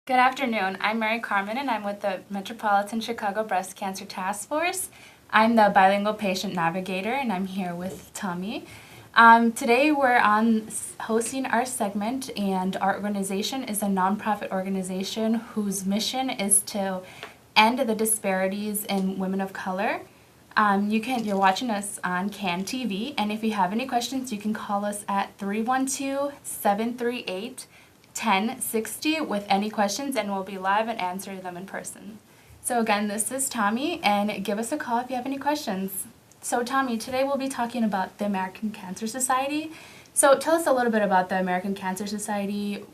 Good afternoon. I'm Mary Carmen, and I'm with the Metropolitan Chicago Breast Cancer Task Force. I'm the bilingual patient navigator, and I'm here with Tommy. Today we're hosting our segment, and our organization is a nonprofit organization whose mission is to end the disparities in women of color. You're watching us on CAN TV, and if you have any questions, you can call us at 312-738-1060 with any questions, and we'll be live and answer them in person. So again, this is Tommy, and give us a call if you have any questions. So Tommy, today we'll be talking about the American Cancer Society. So tell us a little bit about the American Cancer Society.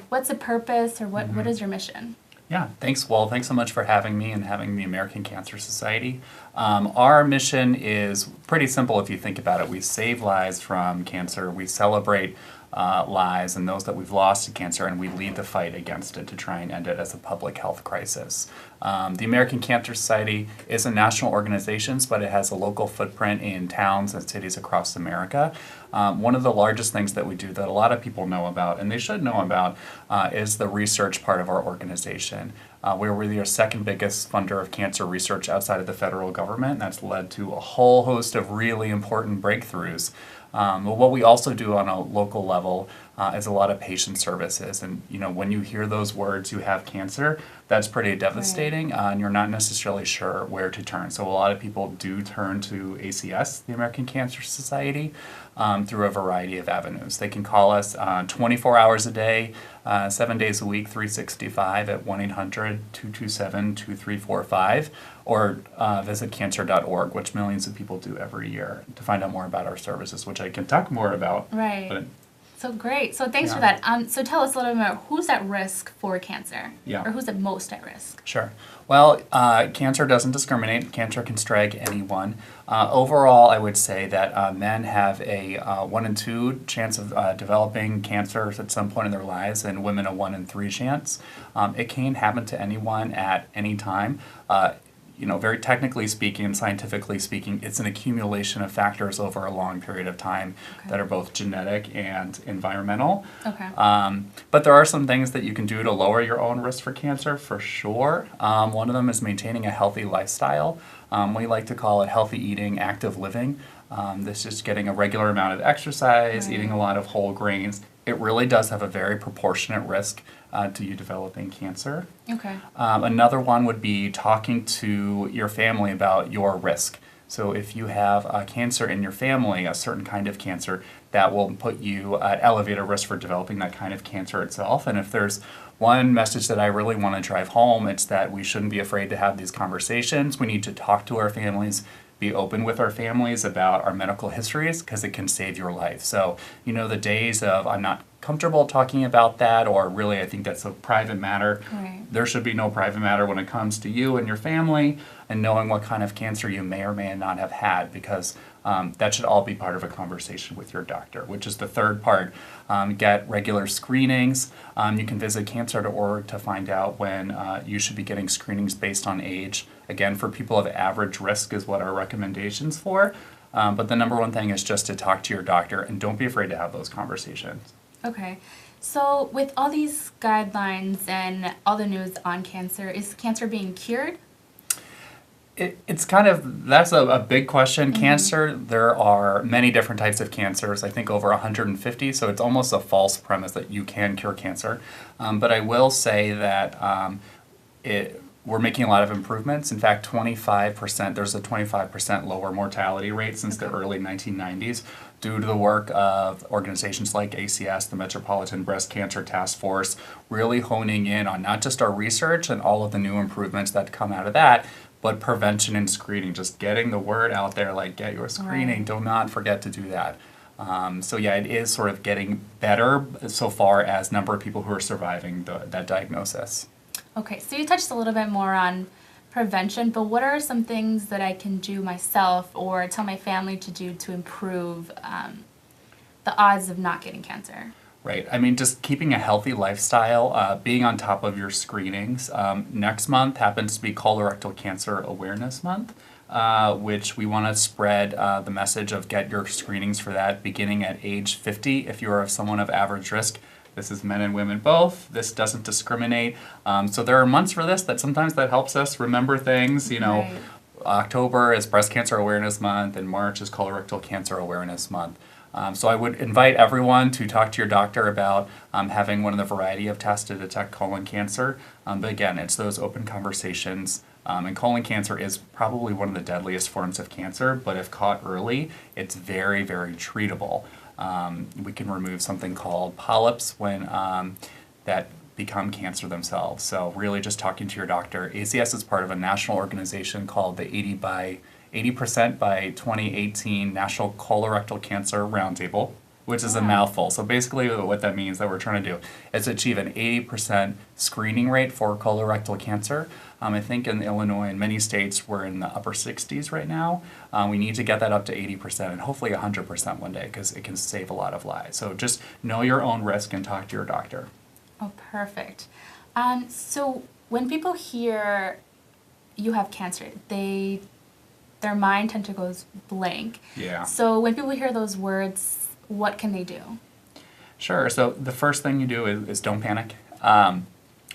What's the purpose, or what is your mission? Yeah, thanks. Well, thanks so much for having me and having the American Cancer Society. Our mission is pretty simple if you think about it. We save lives from cancer. We celebrate lives and those that we've lost to cancer, and we lead the fight against it to try and end it as a public health crisis. The American Cancer Society is a national organization, but it has a local footprint in towns and cities across America. One of the largest things that we do that a lot of people know about, and they should know about, is the research part of our organization. We're the second biggest funder of cancer research outside of the federal government. That's led to a whole host of really important breakthroughs. What we also do on a local level is a lot of patient services. And when you hear those words, you have cancer, that's pretty devastating, and you're not necessarily sure where to turn. So a lot of people do turn to ACS, the American Cancer Society, through a variety of avenues. They can call us 24 hours a day, 7 days a week, 365 at 1-800-227-2345, or visit cancer.org, which millions of people do every year, to find out more about our services, which I can talk more about. Right. But, so great. So thanks for that. So tell us a little bit about who's at risk for cancer, or who's the most at risk. Sure. Well, cancer doesn't discriminate. Cancer can strike anyone. Overall, I would say that men have a 1 in 2 chance of developing cancer at some point in their lives, and women a 1 in 3 chance. It can happen to anyone at any time. Very technically speaking, scientifically speaking, it's an accumulation of factors over a long period of time that are both genetic and environmental. Okay. But there are some things that you can do to lower your own risk for cancer, for sure. One of them is maintaining a healthy lifestyle. We like to call it healthy eating, active living. This is getting a regular amount of exercise, eating a lot of whole grains. It really does have a very proportionate risk to you developing cancer. Okay. Another one would be talking to your family about your risk. So if you have cancer in your family, a certain kind of cancer, that will put you at elevated risk for developing that kind of cancer itself. And if there's one message that I really want to drive home, it's that we shouldn't be afraid to have these conversations. We need to talk to our families, be open with our families about our medical histories, because it can save your life. So, the days of I'm not comfortable talking about that, or really I think that's a private matter. Right. There should be no private matter when it comes to you and your family and knowing what kind of cancer you may or may not have had, because that should all be part of a conversation with your doctor, which is the third part. Get regular screenings. You can visit cancer.org to find out when you should be getting screenings based on age. Again, for people of average risk is what our recommendations for. But the number one thing is just to talk to your doctor, and don't be afraid to have those conversations. Okay. So with all these guidelines and all the news on cancer, is cancer being cured? It's that's a big question. Cancer, there are many different types of cancers, I think over 150, so it's almost a false premise that you can cure cancer. But I will say that we're making a lot of improvements. In fact, there's a 25% lower mortality rate since the early 1990s due to the work of organizations like ACS, the Metropolitan Breast Cancer Task Force, really honing in on not just our research and all of the new improvements that come out of that, but prevention and screening, just getting the word out there, like get your screening, do not forget to do that. It is sort of getting better so far as number of people who are surviving that diagnosis. Okay, so you touched a little bit more on prevention, but what are some things that I can do myself or tell my family to do to improve the odds of not getting cancer? Right. I mean, just keeping a healthy lifestyle, being on top of your screenings. Next month happens to be Colorectal Cancer Awareness Month, which we want to spread the message of get your screenings for that beginning at age 50 if you are someone of average risk. This is men and women both. This doesn't discriminate. So there are months for this that sometimes that helps us remember things. Right. October is Breast Cancer Awareness Month, and March is Colorectal Cancer Awareness Month. So I would invite everyone to talk to your doctor about having one of the variety of tests to detect colon cancer. But again, it's those open conversations. And colon cancer is probably one of the deadliest forms of cancer, but if caught early, it's very, very treatable. We can remove something called polyps when that become cancer themselves. So really just talking to your doctor. ACS is part of a national organization called the 80% by 2018 National Colorectal Cancer Roundtable, which is a mouthful. So basically what that means that we're trying to do is achieve an 80% screening rate for colorectal cancer. I think in Illinois and many states we're in the upper 60s right now. We need to get that up to 80% and hopefully 100% one day because it can save a lot of lives. So just know your own risk and talk to your doctor. Oh, perfect. So when people hear you have cancer, their mind tend to go blank. Yeah. So when people hear those words, what can they do? Sure. So the first thing you do is don't panic.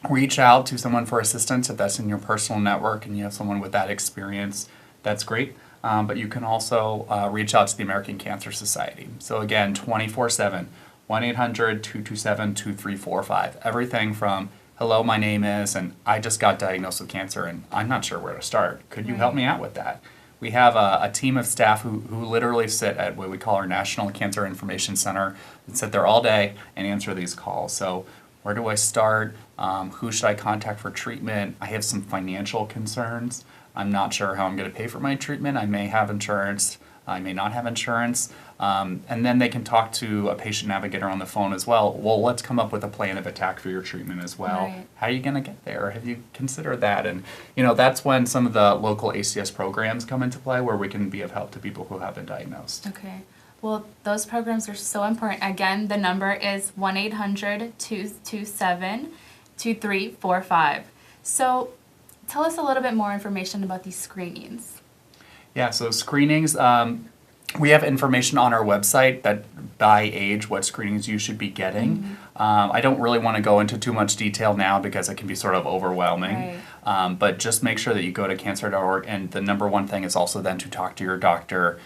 Reach out to someone for assistance if that's in your personal network and you have someone with that experience. That's great. But you can also reach out to the American Cancer Society. So again, 24/7, 1-800-227-2345. Everything from, hello, my name is, and I just got diagnosed with cancer and I'm not sure where to start. Could you help me out with that? We have a team of staff who literally sit at what we call our National Cancer Information Center and sit there all day and answer these calls. So where do I start? Who should I contact for treatment? I have some financial concerns. I'm not sure how I'm going to pay for my treatment. I may have insurance. I may not have insurance. And then they can talk to a patient navigator on the phone as well. Well, let's come up with a plan of attack for your treatment as well. Right. How are you going to get there? Have you considered that? And, that's when some of the local ACS programs come into play where we can be of help to people who have been diagnosed. Okay. Well, those programs are so important. Again, the number is 1-800-227-2345. So tell us a little bit more information about these screenings. Yeah, so screenings, we have information on our website that by age, what screenings you should be getting. I don't really want to go into too much detail now because it can be sort of overwhelming. Right. But just make sure that you go to cancer.org, and the number one thing is also then to talk to your doctor.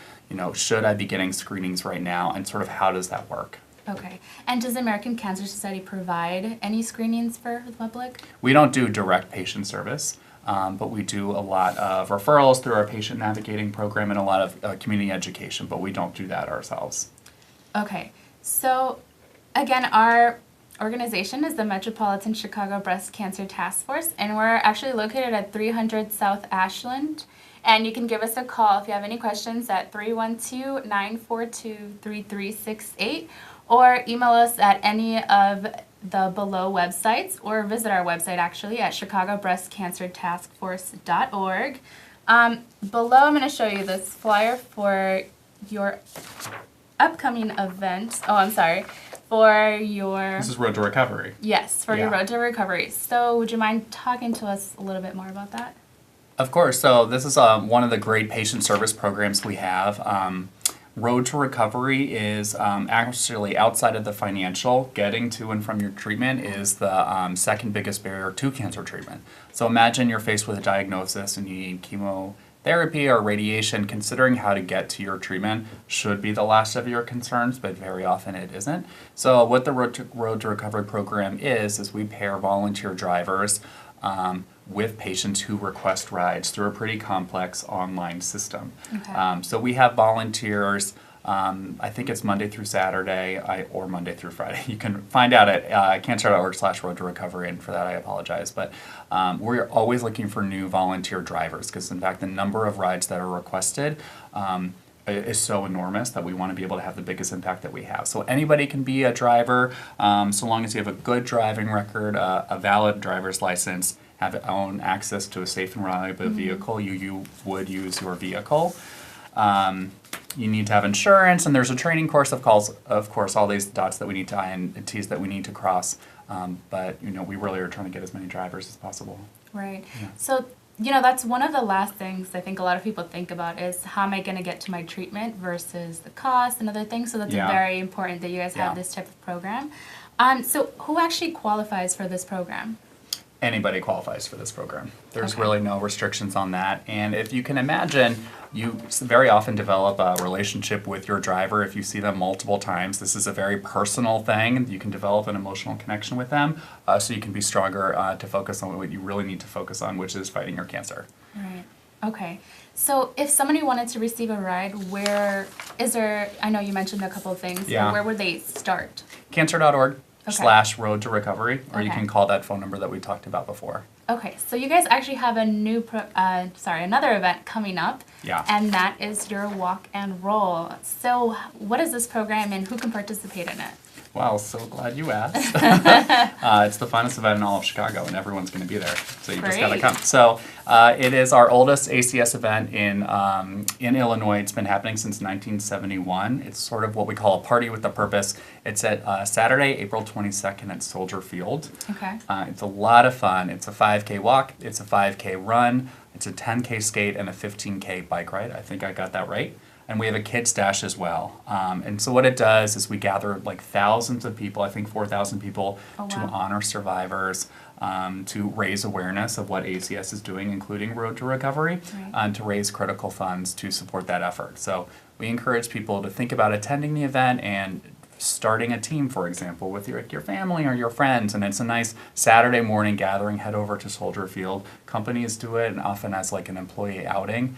Should I be getting screenings right now, and sort of how does that work? Okay. And does the American Cancer Society provide any screenings for the public? We don't do direct patient service. But we do a lot of referrals through our patient navigating program and a lot of community education, but we don't do that ourselves. Okay, so again, our organization is the Metropolitan Chicago Breast Cancer Task Force, and we're actually located at 300 South Ashland. And you can give us a call if you have any questions at 312-942-3368, or email us at any of the below websites, or visit our website actually at chicagobreastcancertaskforce.org. Below I'm going to show you this flyer for your upcoming event. Oh, I'm sorry. For your... This is Road to Recovery. Yes, for your Road to Recovery. So would you mind talking to us a little bit more about that? Of course. So this is one of the great patient service programs we have. Road to Recovery is actually outside of the financial. Getting to and from your treatment is the second biggest barrier to cancer treatment. So imagine you're faced with a diagnosis and you need chemotherapy or radiation. Considering how to get to your treatment should be the last of your concerns, but very often it isn't. So what the Road to Recovery program is we pair volunteer drivers with patients who request rides through a pretty complex online system. Okay. So we have volunteers, I think it's Monday through Saturday or Monday through Friday. You can find out at cancer.org/road to recovery, and for that I apologize. But we're always looking for new volunteer drivers because in fact the number of rides that are requested is so enormous that we want to be able to have the biggest impact that we have. So anybody can be a driver so long as you have a good driving record, a valid driver's license, have own access to a safe and reliable vehicle, you would use your vehicle. You need to have insurance, and there's a training course of course, all these dots that we need to I and T's that we need to cross. But we really are trying to get as many drivers as possible. Right. Yeah. So That's one of the last things I think a lot of people think about is how am I going to get to my treatment versus the cost and other things. So that's Yeah. very important that you guys Yeah. have this type of program. So who actually qualifies for this program? Anybody qualifies for this program. There's Okay. really no restrictions on that. And if you can imagine, you very often develop a relationship with your driver. If you see them multiple times, this is a very personal thing. You can develop an emotional connection with them, so you can be stronger to focus on what you really need to focus on, which is fighting your cancer. Right. Okay. So if somebody wanted to receive a ride, where is there, I know you mentioned a couple of things, Yeah. but where would they start? Cancer.org Okay. /road to recovery, or you Okay. can call that phone number that we talked about before. Okay, so you guys actually have a another event coming up. Yeah. And that is your walk and roll. So what is this program and who can participate in it? Wow, so glad you asked. It's the funnest event in all of Chicago, and everyone's going to be there, so you just got to Great. come. So it is our oldest ACS event in Illinois. It's been happening since 1971. It's sort of what we call a party with a purpose. It's at Saturday, April 22nd at Soldier Field. Okay. It's a lot of fun. It's a 5K walk, it's a 5K run, it's a 10K skate, and a 15K bike ride. I think I got that right. And we have a kids dash as well. And so what it does is we gather like thousands of people, I think 4,000 people, Oh, to wow. honor survivors, to raise awareness of what ACS is doing, including Road to Recovery, Right. and to raise critical funds to support that effort. So we encourage people to think about attending the event and starting a team, for example, with your family or your friends. And it's a nice Saturday morning gathering. Head over to Soldier Field. Companies do it, and often as like an employee outing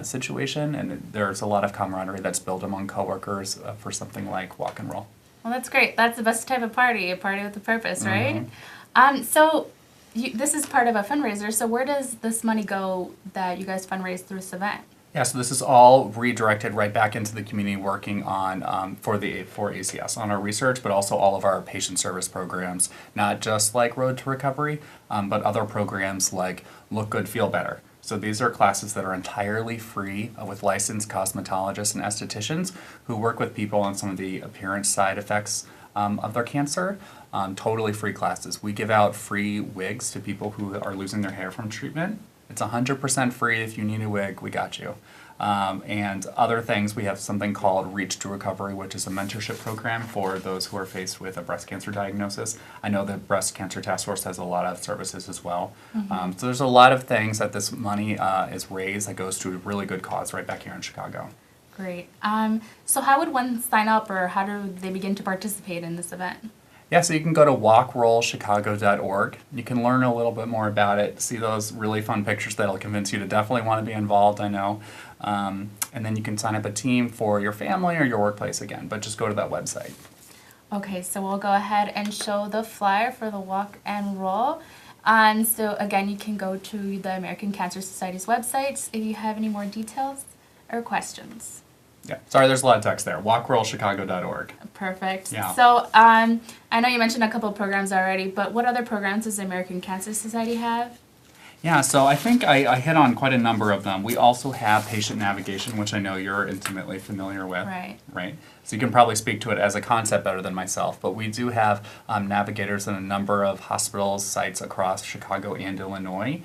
situation, and there's a lot of camaraderie that's built among coworkers for something like walk and roll. Well, that's great. That's the best type of party, a party with a purpose, right? Mm-hmm. So this is part of a fundraiser. So where does this money go that you guys fundraise through this event? Yeah, so this is all redirected right back into the community, working on for ACS on our research, but also all of our patient service programs, not just like Road to Recovery, but other programs like Look Good, Feel Better. So these are classes that are entirely free with licensed cosmetologists and estheticians who work with people on some of the appearance side effects of their cancer. Totally free classes. We give out free wigs to people who are losing their hair from treatment. It's 100% free. If you need a wig, we got you. And other things, we have something called Reach to Recovery, which is a mentorship program for those who are faced with a breast cancer diagnosis. I know the Breast Cancer Task Force has a lot of services as well. So there's a lot of things that this money is raised that goes to a really good cause right back here in Chicago. Great. So how would one sign up, or how do they begin to participate in this event? Yeah, so you can go to walkrollchicago.org. You can learn a little bit more about it, see those really fun pictures that'll convince you to definitely want to be involved, I know. And then you can sign up a team for your family or your workplace again, but just go to that website. Okay, so we'll go ahead and show the flyer for the walk and roll. So again, you can go to the American Cancer Society's website if you have any more details or questions. Yeah, sorry, there's a lot of text there. walkrollchicago.org. Perfect. Yeah. So I know you mentioned a couple of programs already, but what other programs does the American Cancer Society have? Yeah, so I think I hit on quite a number of them. We also have patient navigation, which I know you're intimately familiar with. Right. Right. So you can probably speak to it as a concept better than myself. But we do have navigators in a number of hospitals, sites across Chicago and Illinois.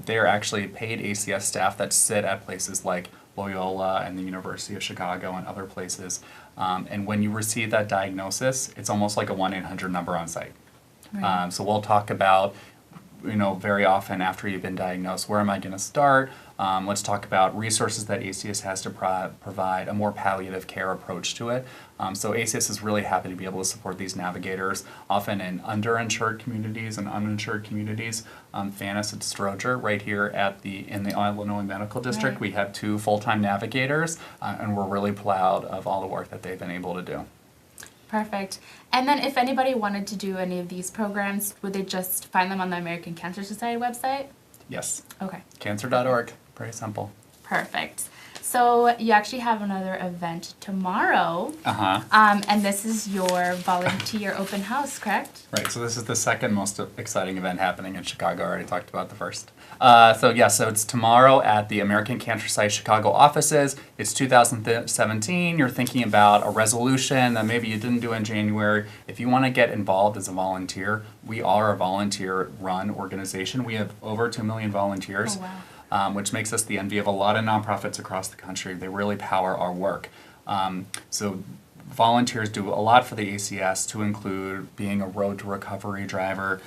They're actually paid ACS staff that sit at places like Loyola and the University of Chicago and other places. And when you receive that diagnosis, it's almost like a 1-800 number on site. Right. So we'll talk about, very often after you've been diagnosed, where am I going to start? Let's talk about resources that ACS has to provide, a more palliative care approach to it. So ACS is really happy to be able to support these navigators, often in underinsured communities and uninsured communities. Fannis and Stroger, right here in the Illinois Medical District, Right. we have 2 full-time navigators, and we're really proud of all the work that they've been able to do. Perfect. And then if anybody wanted to do any of these programs, would they just find them on the American Cancer Society website? Yes, Okay. cancer.org, pretty simple. Perfect. So you actually have another event tomorrow. Uh-huh. And this is your volunteer open house, correct? Right, so this is the second most exciting event happening in Chicago. I already talked about the first. So it's tomorrow at the American Cancer Society Chicago offices. It's 2017. You're thinking about a resolution that maybe you didn't do in January. If you want to get involved as a volunteer, we are a volunteer-run organization. We have over 2 million volunteers. Oh, wow. Which makes us the envy of a lot of nonprofits across the country. They really power our work. So volunteers do a lot for the ACS, to include being a road to recovery driver.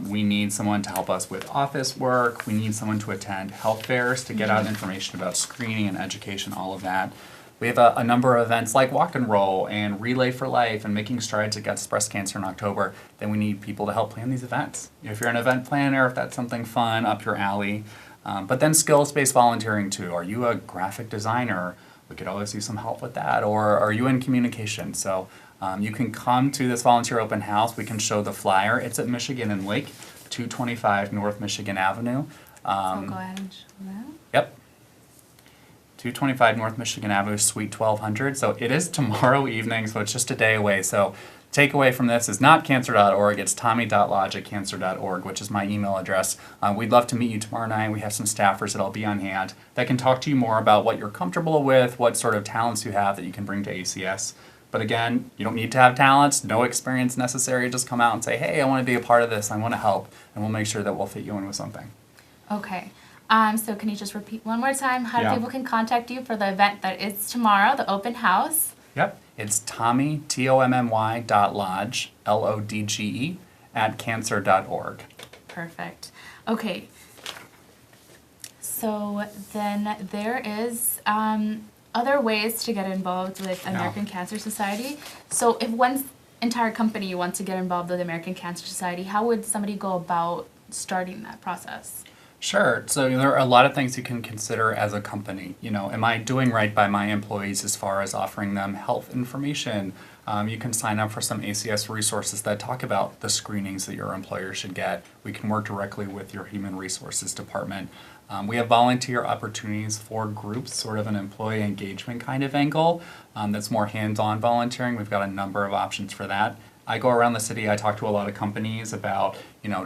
We need someone to help us with office work. We need someone to attend health fairs to get out information about screening and education, all of that. We have a number of events like Walk and Roll and Relay for Life and Making Strides Against Breast Cancer in October. Then we need people to help plan these events. If you're an event planner, if that's something fun up your alley. But then skills-based volunteering too. Are you a graphic designer? We could always use some help with that. Or are you in communication? So you can come to this volunteer open house. We can show the flyer. It's at Michigan and Lake, 225 North Michigan Avenue. So go ahead and show that. Yep. 225 North Michigan Avenue, Suite 1200. So it is tomorrow evening, so it's just a day away. So takeaway from this is not cancer.org, it's tommy.lodge@cancer.org, which is my email address. We'd love to meet you tomorrow night. We have some staffers that'll be on hand that can talk to you more about what you're comfortable with, what sort of talents you have that you can bring to ACS. But again, you don't need to have talents, no experience necessary. Just come out and say, hey, I want to be a part of this, I want to help, and we'll make sure that we'll fit you in with something. Okay. So can you just repeat one more time how Yeah. people can contact you for the event that is tomorrow, the open house? Yep. It's Tommy, Tommy.lodge, LODGE, @cancer.org. Perfect. Okay. So then there is other ways to get involved with American Cancer Society. So if one entire company wants to get involved with American Cancer Society, how would somebody go about starting that process? Sure. So there are a lot of things you can consider as a company. You know, am I doing right by my employees as far as offering them health information? You can sign up for some ACS resources that talk about the screenings that your employer should get. We can work directly with your human resources department. We have volunteer opportunities for groups, sort of an employee engagement kind of angle that's more hands-on volunteering. We've got a number of options for that. I go around the city, I talk to a lot of companies about,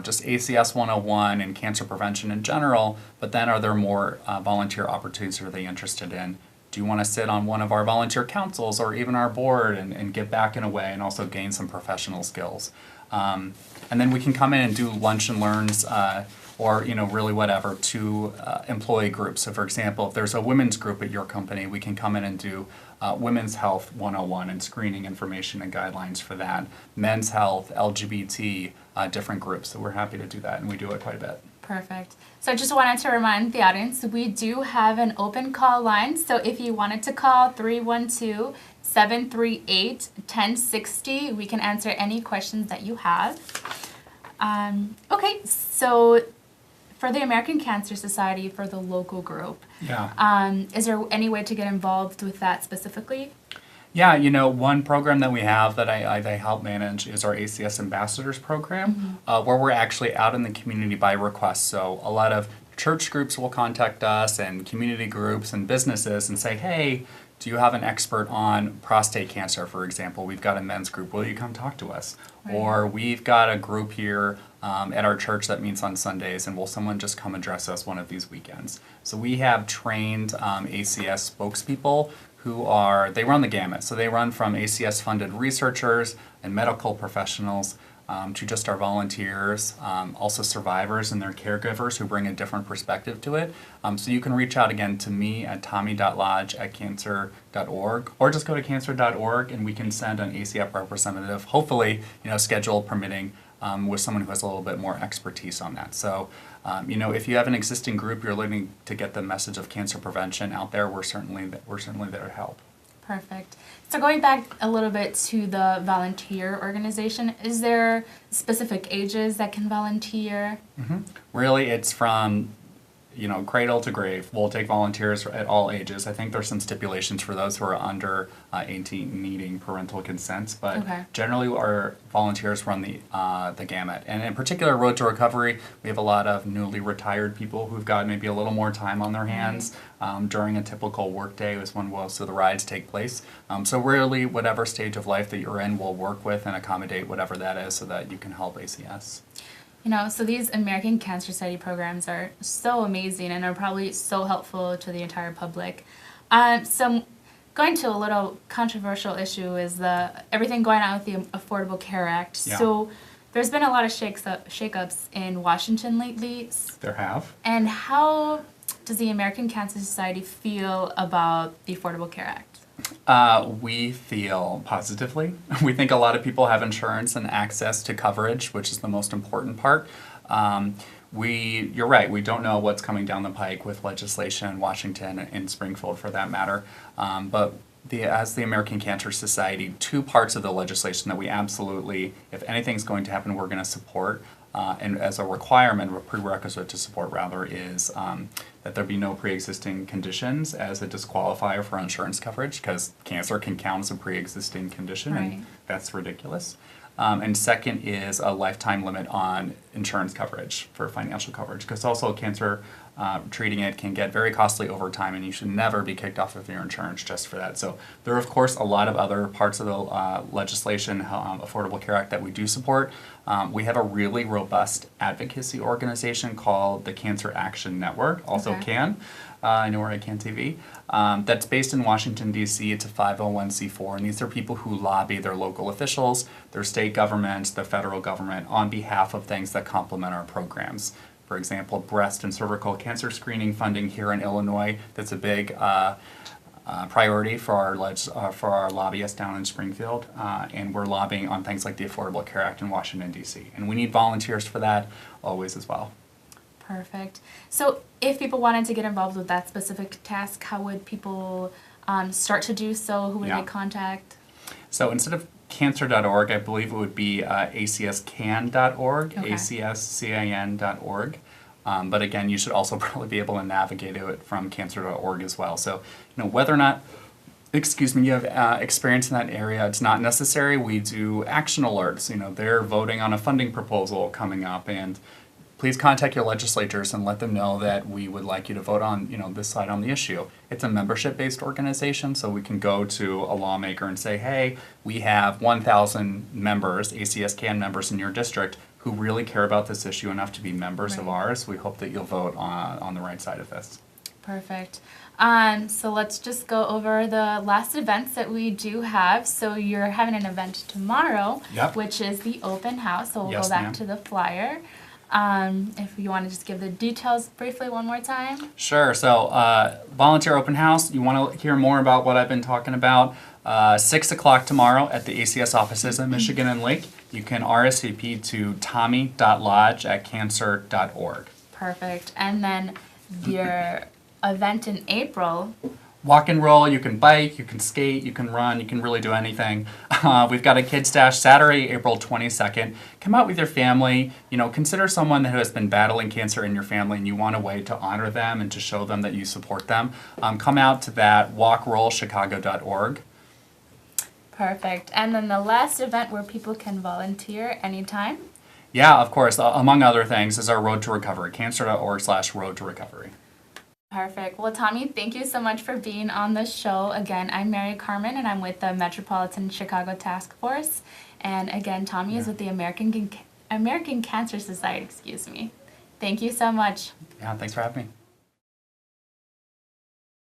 just ACS 101 and cancer prevention in general, but then are there more volunteer opportunities that are they interested in? Do you want to sit on one of our volunteer councils or even our board and give back in a way and also gain some professional skills? And then we can come in and do lunch and learns or really whatever to employee groups. So for example, if there's a women's group at your company, we can come in and do Women's Health 101 and screening information and guidelines for that. Men's Health, LGBT, different groups. So we're happy to do that, and we do it quite a bit. Perfect. So I just wanted to remind the audience, we do have an open call line. So if you wanted to call 312-738-1060, we can answer any questions that you have. Okay, so for the American Cancer Society, for the local group, is there any way to get involved with that specifically? Yeah, one program that we have that I help manage is our ACS Ambassadors program, where we're actually out in the community by request. So a lot of church groups will contact us and community groups and businesses and say, hey, do you have an expert on prostate cancer, for example? We've got a men's group. Will you come talk to us? Right. Or we've got a group here at our church that meets on Sundays, and will someone just come address us one of these weekends? So we have trained ACS spokespeople who they run the gamut. So they run from ACS-funded researchers and medical professionals to just our volunteers, also survivors and their caregivers who bring a different perspective to it. So you can reach out again to me at tommy.lodge@cancer.org, or just go to cancer.org and we can send an ACF representative, hopefully, schedule permitting, with someone who has a little bit more expertise on that. So, if you have an existing group, you're looking to get the message of cancer prevention out there, we're certainly there to help. Perfect. So going back a little bit to the volunteer organization, is there specific ages that can volunteer? Really, it's from cradle to grave. We'll take volunteers at all ages. I think there's some stipulations for those who are under 18 needing parental consent, but Okay. generally our volunteers run the gamut. And in particular, Road to Recovery, we have a lot of newly retired people who've got maybe a little more time on their hands during a typical workday is when most of the rides take place. So really, whatever stage of life that you're in, we'll work with and accommodate whatever that is so that you can help ACS. So these American Cancer Society programs are so amazing and are probably so helpful to the entire public. So going to a little controversial issue is everything going on with the Affordable Care Act. Yeah. So there's been a lot of shakeups in Washington lately. There have. And how does the American Cancer Society feel about the Affordable Care Act? We feel positively. We think a lot of people have insurance and access to coverage, which is the most important part. You're right, we don't know what's coming down the pike with legislation in Washington and Springfield for that matter. But as the American Cancer Society, two parts of the legislation that we absolutely, if anything's going to happen, we're going to support. And as a requirement, or prerequisite to support rather, is that there be no pre-existing conditions as a disqualifier for insurance coverage, because cancer can count as a pre-existing condition, Right. and that's ridiculous. And second is a lifetime limit on insurance coverage for financial coverage, because also cancer, treating it can get very costly over time, and you should never be kicked off of your insurance just for that. So there are, of course, a lot of other parts of the legislation, Affordable Care Act, that we do support. We have a really robust advocacy organization called the Cancer Action Network, also Okay. CAN. I know we're at CAN TV. That's based in Washington, D.C. It's a 501c4, and these are people who lobby their local officials, their state governments, the federal government on behalf of things that complement our programs. For example, breast and cervical cancer screening funding here in Illinois. That's a big priority for our lobbyists down in Springfield, and we're lobbying on things like the Affordable Care Act in Washington, D.C. And we need volunteers for that always as well. Perfect. So if people wanted to get involved with that specific task, how would people start to do so? Who would Yeah. they contact? So instead of cancer.org, I believe it would be acscan.org, Okay. acscan.org. But again, you should also probably be able to navigate it from cancer.org as well. So, whether or not, you have experience in that area, it's not necessary. We do action alerts. They're voting on a funding proposal coming up, and please contact your legislators and let them know that we would like you to vote on, this side on the issue. It's a membership-based organization, so we can go to a lawmaker and say, hey, we have 1,000 members, ACS CAN members in your district, who really care about this issue enough to be members of Right. ours. We hope that you'll vote on the right side of this. Perfect. So let's just go over the last events that we do have. So you're having an event tomorrow, Yep. which is the open house. So we'll Yes, go back ma'am. to the flyer. If you want to just give the details briefly one more time. Sure. So, volunteer open house. You want to hear more about what I've been talking about? 6 o'clock tomorrow at the ACS offices in Michigan and Lake. You can RSVP to tommy.lodge@cancer.org. Perfect. And then your event in April. Walk and roll, you can bike, you can skate, you can run, you can really do anything. We've got a Kid Stash Saturday, April 22nd. Come out with your family. Consider someone who has been battling cancer in your family and you want a way to honor them and to show them that you support them. Come out to that, walkrollchicago.org. Perfect. And then the last event where people can volunteer anytime. Yeah, of course, among other things, is our Road to Recovery, cancer.org/Road to Recovery. Perfect. Well, Tommy, thank you so much for being on the show. Again, I'm Mary Carmen, and I'm with the Metropolitan Chicago Task Force. And again, Tommy is with the American Cancer Society. Thank you so much. Yeah, thanks for having me.